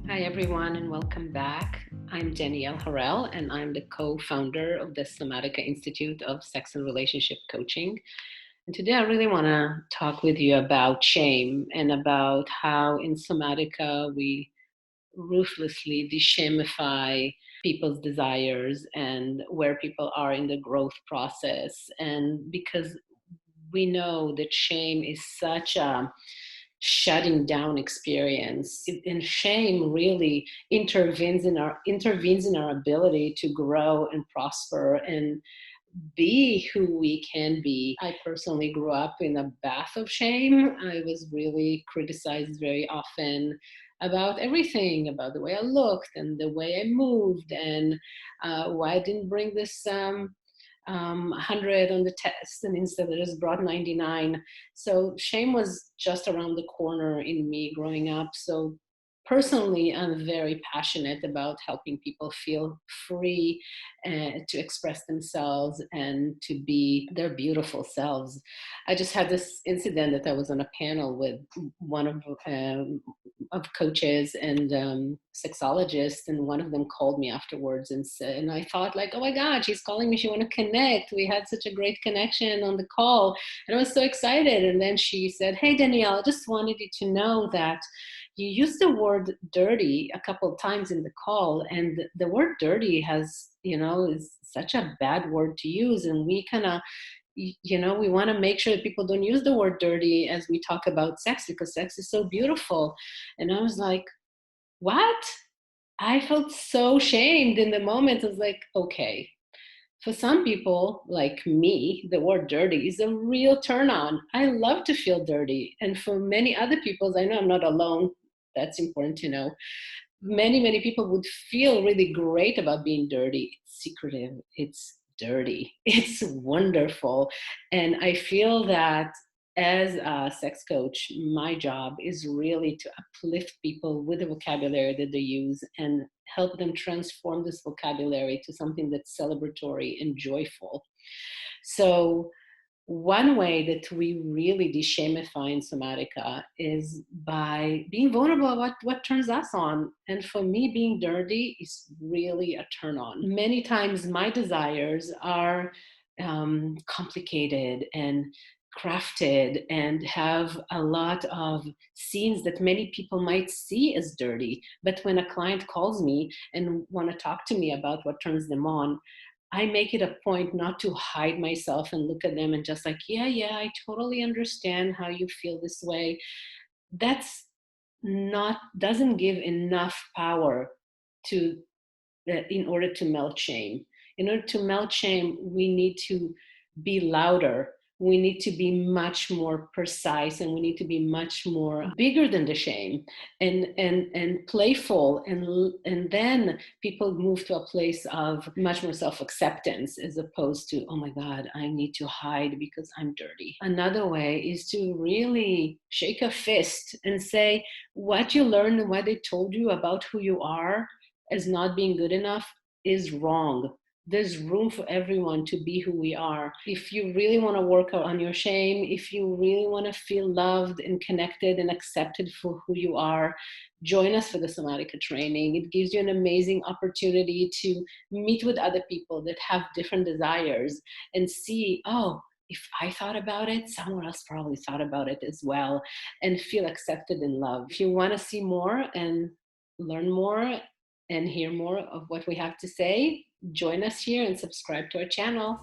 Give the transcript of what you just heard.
Hi, everyone, and welcome back. I'm Danielle Harel, and I'm the co-founder of the Somatica Institute of Sex and Relationship Coaching. And today I really want to talk with you about shame and about how in Somatica we ruthlessly de-shamify people's desires and where people are in the growth process. And because we know that shame is such a shutting down experience, and shame really intervenes in our ability to grow and prosper and be who we can be. I personally grew up in a bath of shame. I was really criticized very often about everything, about the way I looked and the way I moved, and why I didn't bring this 100 on the test, and instead I just brought 99. So shame was just around the corner in me growing up. So personally, I'm very passionate about helping people feel free to express themselves and to be their beautiful selves. I just had this incident that I was on a panel with one of coaches and sexologists, and one of them called me afterwards and said, and I thought like, oh my God, she's calling me. She want to connect. We had such a great connection on the call, and I was so excited. And then she said, hey Danielle, I just wanted you to know that you used the word dirty a couple of times in the call, and the word dirty has, is such a bad word to use, and we kind of, we want to make sure that people don't use the word dirty as we talk about sex, because sex is so beautiful. And I was like, what? I felt so shamed in the moment. I was like, okay. For some people like me, the word dirty is a real turn on. I love to feel dirty. And for many other people, I know I'm not alone. That's important to know. Many people would feel really great about being dirty. It's secretive, it's dirty, it's wonderful. And I feel that as a sex coach, my job is really to uplift people with the vocabulary that they use and help them transform this vocabulary to something that's celebratory and joyful. So one way that we really de-shamify in Somatica is by being vulnerable about what turns us on. And for me, being dirty is really a turn on. Many times my desires are complicated and crafted and have a lot of scenes that many people might see as dirty. But when a client calls me and want to talk to me about what turns them on, I make it a point not to hide myself and look at them and just like, yeah, I totally understand how you feel this way. That's not, doesn't give enough power to, in order to melt shame. In order to melt shame, we need to be louder. We need to be much more precise, and we need to be much more bigger than the shame, and playful, and then people move to a place of much more self-acceptance, as opposed to, oh my God, I need to hide because I'm dirty. Another way is to really shake a fist and say what you learned and what they told you about who you are as not being good enough is wrong. There's room for everyone to be who we are. If you really want to work on your shame, if you really want to feel loved and connected and accepted for who you are, join us for the Somatica training. It gives you an amazing opportunity to meet with other people that have different desires and see, oh, if I thought about it, someone else probably thought about it as well, and feel accepted and loved. If you want to see more and learn more and hear more of what we have to say, join us here and subscribe to our channel.